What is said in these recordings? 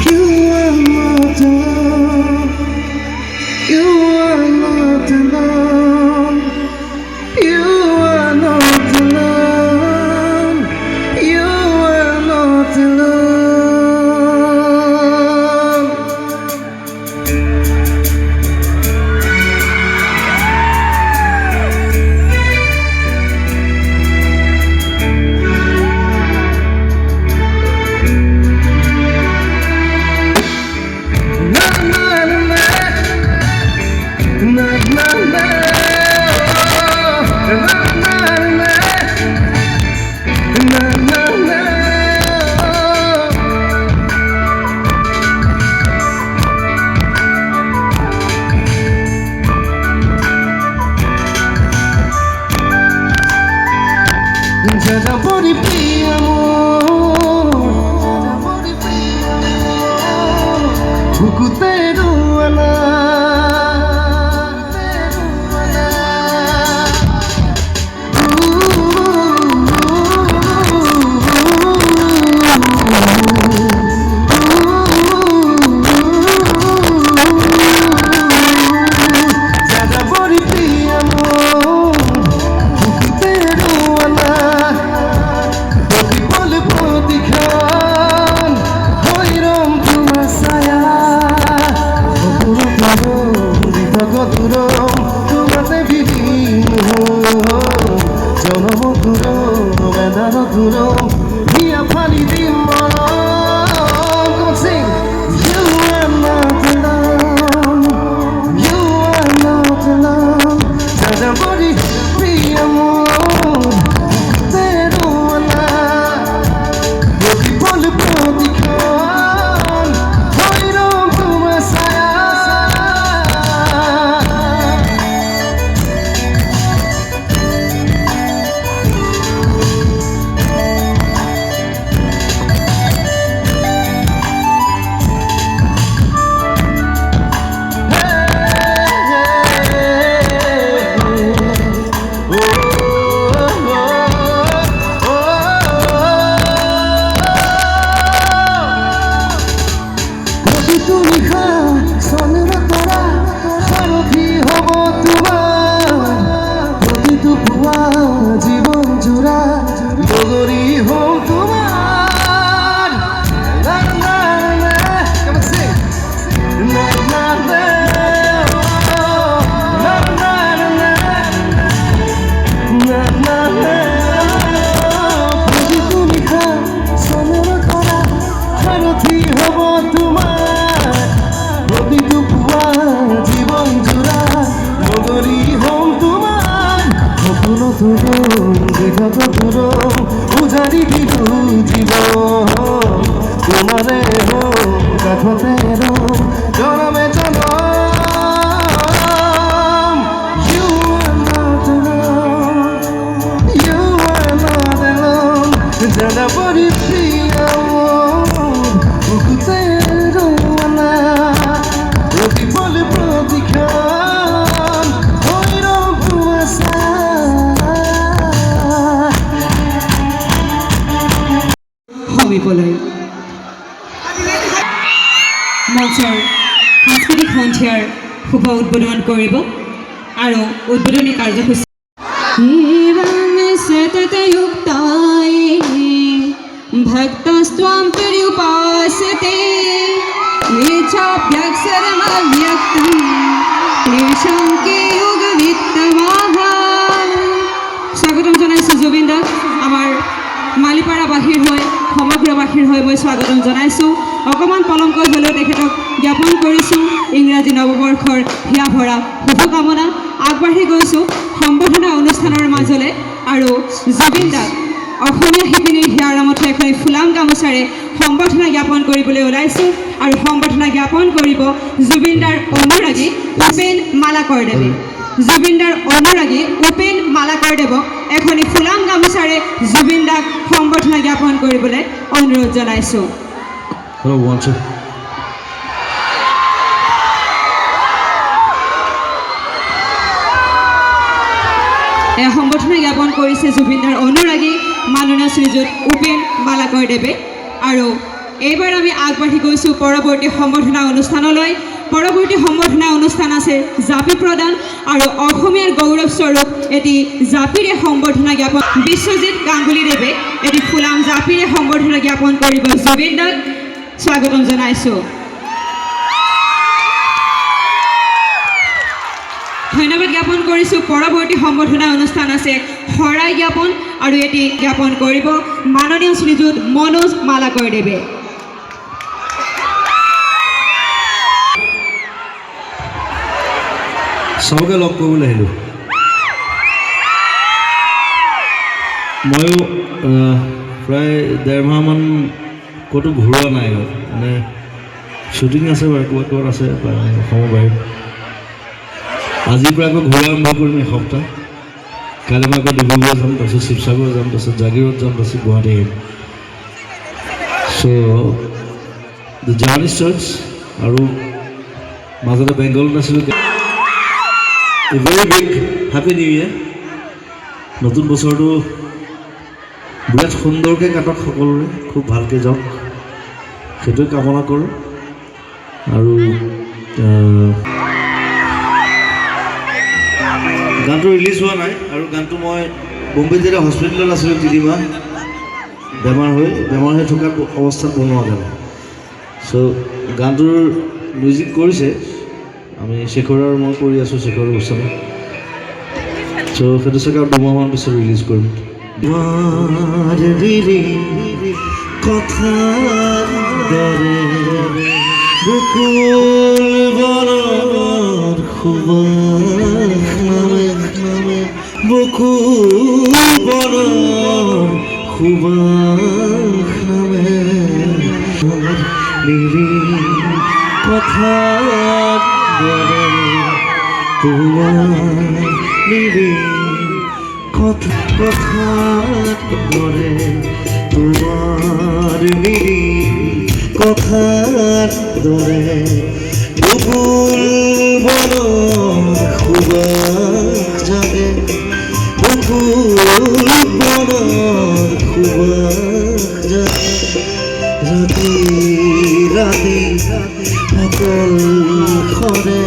You are not alone. You are not alone. You are not alone. You are not alone. Na na na na na na na. Na na na na na na. Jaja body pia Ukutero wala Jaja body pia Ukutero wala Poti pole poti khan Hoiram tuma saya Duro তোমাতে বিভিন্ন জনম দূর বেদার দূর হিয়া ফালি দিম You are not alone. You are not alone. Jaja body priya mon tero wala Proti pole proti khan hoiram tuma saya তুমি খা সনের তরা সারথি হব তোমার প্রতিটো পুয়া জীবন জোড়া ডগরি হও তোমার না না না Come on, sing. না না না না না না না না প্রতিটো নিশা সনের তরা সারথি হব তোমার প্রতিটো পুয়া জীবন জোড়া নগরী হম তোমার সপন তোর দেখাত তোর উজারি দিলু জীবন তোমারে কাঠতে জনমে জনম You are not alone. You are not alone. Jana body priya Ukutero wala Proti pole proti khan hoiram tuma সমীপলৈ মঞ্চৰ সাংস্কৃতিক সন্ধিয়াৰ শুভ উদ্বোধন কৰিব আৰু উদ্বোধনী কাৰ্যসূচী ভক্তস্ত্বাম পৰ্যুপাসতে নিচ্ছাভ্যক্ষৰমভ্যক্তম ক্লেশং কে যোগবিত্তমাহ স্বাগতম জনাইছোঁ জুবিন দাক আমাৰ মালিপাৰা বাহিৰ হৈ সমগ্ৰ বাহিৰ হৈ মই স্বাগতম জনাইছোঁ অকণমান পলমকৈ হ'লেও তেখেতক জ্ঞাপন কৰিছোঁ ইংৰাজী নৱবৰ্ষৰ হিয়া ভৰা শুভকামনা আগবাঢ়ি গৈছোঁ সম্বৰ্ধনা অনুষ্ঠানৰ মাজলৈ আৰু জুবিন দাক অসমীয়া শিপিনীৰ হিয়াৰ নামত এখন ফুলাম গামোচাৰে সম্বৰ্ধনা জ্ঞাপন কৰিবলৈ ওলাইছোঁ আৰু সম্বৰ্ধনা জ্ঞাপন কৰিব জুবিনদাৰ অনুৰাগী উপেন মালাকৰদেৱে জুবিনদাৰ অনুৰাগী উপেন মালাকৰদেৱক এখনি ফুলাম গামোচাৰে জুবিনদাক সম্বৰ্ধনা জ্ঞাপন কৰিবলৈ অনুৰোধ জনাইছোঁ Hello, one, two. সম্বৰ্ধনা জ্ঞাপন কৰিছে জুবিনদাৰ অনুৰাগী মাননীয় শ্ৰীযুত উপেন মালাকৰদেৱে আৰু এইবাৰ আমি আগবাঢ়ি গৈছোঁ পৰৱৰ্তী সম্বৰ্ধনা অনুষ্ঠানলৈ। পৰৱৰ্তী সম্বৰ্ধনা অনুষ্ঠান আছে জাপি প্ৰদান আৰু অসমীয়াৰ গৌৰৱস্বৰূপ এটি জাপিৰে সম্বৰ্ধনা জ্ঞাপন। বিশ্বজিৎ গাংগুলীদেৱে এটি ফুলাম জাপিৰে সম্বৰ্ধনা জ্ঞাপন কৰিব। জুবিন দাক স্বাগতম জনাইছোঁ। ধন্যবাদ জ্ঞাপন কৰিছোঁ। পৰৱৰ্তী সম্বৰ্ধনা অনুষ্ঠান আছে শৰাই জ্ঞাপন আৰু এটি জ্ঞাপন কৰিব মাননীয় শ্ৰীযুত মনোজ মালাকৰদেৱে। চবকে লগ কৰিবলৈ আহিলোঁ। ময়ো প্ৰায় 1.5 মাহমান ক'তো ঘূৰোৱা নাই, মানে শ্বুটিং আছে বাৰু ক'ৰবাত ক'ৰবাত আছে অসমৰ বাহিৰত। আজিৰ পৰা আকৌ ঘূৰা আৰম্ভ কৰিম এসপ্তাহ। কাইলৈ মই আকৌ ডিব্ৰুগড় যাম, তাৰপিছত শিৱসাগৰ যাম, তাৰপিছত জাগিৰোড যাম, তাৰপিছত গুৱাহাটী আহিম। চ' দ্য জাৰ্ণি ষ্টাৰ্টছ। আৰু মাজতে বেংগলত আছিলোঁ। Very big happy new year. নতুন বছৰটো বিৰাট সুন্দৰকৈ কাটক, সকলোৰে খুব ভালকৈ যাওক, সেইটোৱে কামনা কৰোঁ। আৰু গানটো ৰিলিজ হোৱা নাই, আৰু গানটো মই বম্বে যেতিয়া হস্পিটেলত আছিলোঁ 3 মাহ বেমাৰ হৈ থকা অৱস্থাত বনোৱা গান। চ' গানটোৰ মিউজিক কৰিছে আমি শেখৰ আৰু মই কৰি আছোঁ, শেখৰ গোস্বামী। চ' সেইটো চাগে আৰু 2 মাহমান পিছত ৰিলিজ কৰিম। কথা বকুল বনৰ সুবাস নামে লিলি কথাত দৰে তোমাৰ লিলি কথাত দৰে তোমাৰ লিলি কথাত দৰে বকুল বনৰ সুবাস জাগে বকুল বনৰ সুবাস জাগে ৰাতি ৰাতি অকল খৰে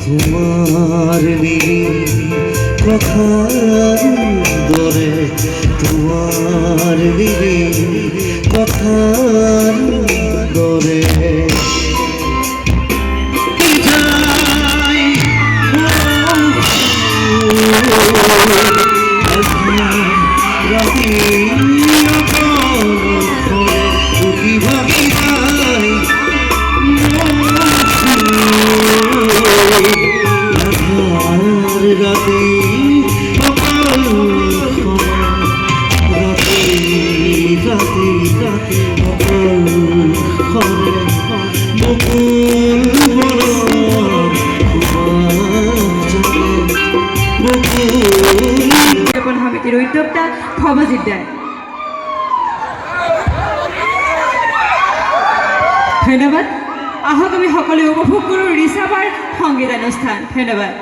তোমাৰ লিলি কথাৰ দৰে তোমাৰ লিলি কথাৰ দৰে সমিতিৰ উদ্যোক্তা ভৱজিৎ দাই। ধন্যবাদ। আহক আমি সকলোৱে উপভোগ কৰোঁ ৰিচাবাৰ সংগীতানুষ্ঠান। ধন্যবাদ।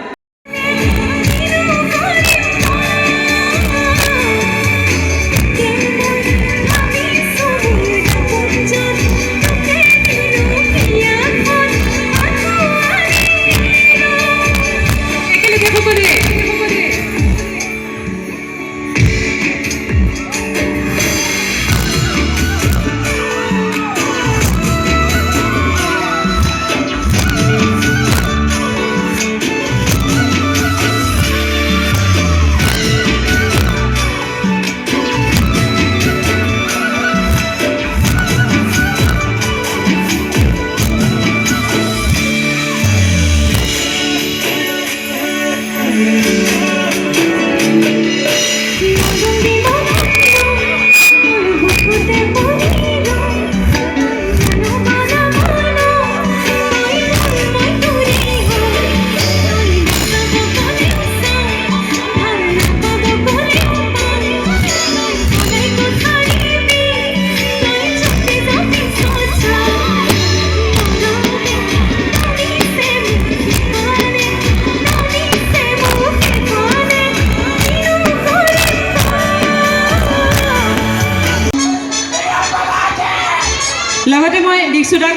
ৰিক্সুদাক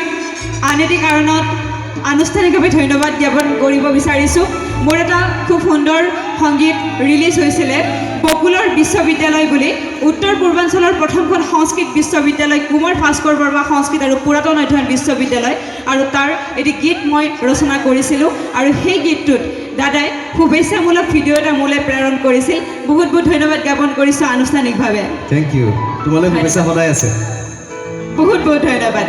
আন এটি কাৰণত আনুষ্ঠানিকভাৱে ধন্যবাদ জ্ঞাপন কৰিব বিচাৰিছোঁ মোৰ এটা খুব সুন্দৰ সংগীত ৰিলিজ হৈছিলে বকুলৰ বিশ্ববিদ্যালয় বুলি উত্তৰ পূৰ্বাঞ্চলৰ প্ৰথমখন সংস্কৃত বিশ্ববিদ্যালয় কুমাৰ ভাস্কৰ বৰ্মা সংস্কৃত আৰু পুৰাতন অধ্যয়ন বিশ্ববিদ্যালয় আৰু তাৰ এটি গীত মই ৰচনা কৰিছিলোঁ আৰু সেই গীতটোত দাদাই শুভেচ্ছামূলক ভিডিঅ' এটা মোলৈ প্ৰেৰণ কৰিছিল বহুত বহুত ধন্যবাদ জ্ঞাপন কৰিছোঁ আনুষ্ঠানিকভাৱে থেংক ইউ তোমালৈ শুভেচ্ছা সদায় আছে বহুত বহুত ধন্যবাদ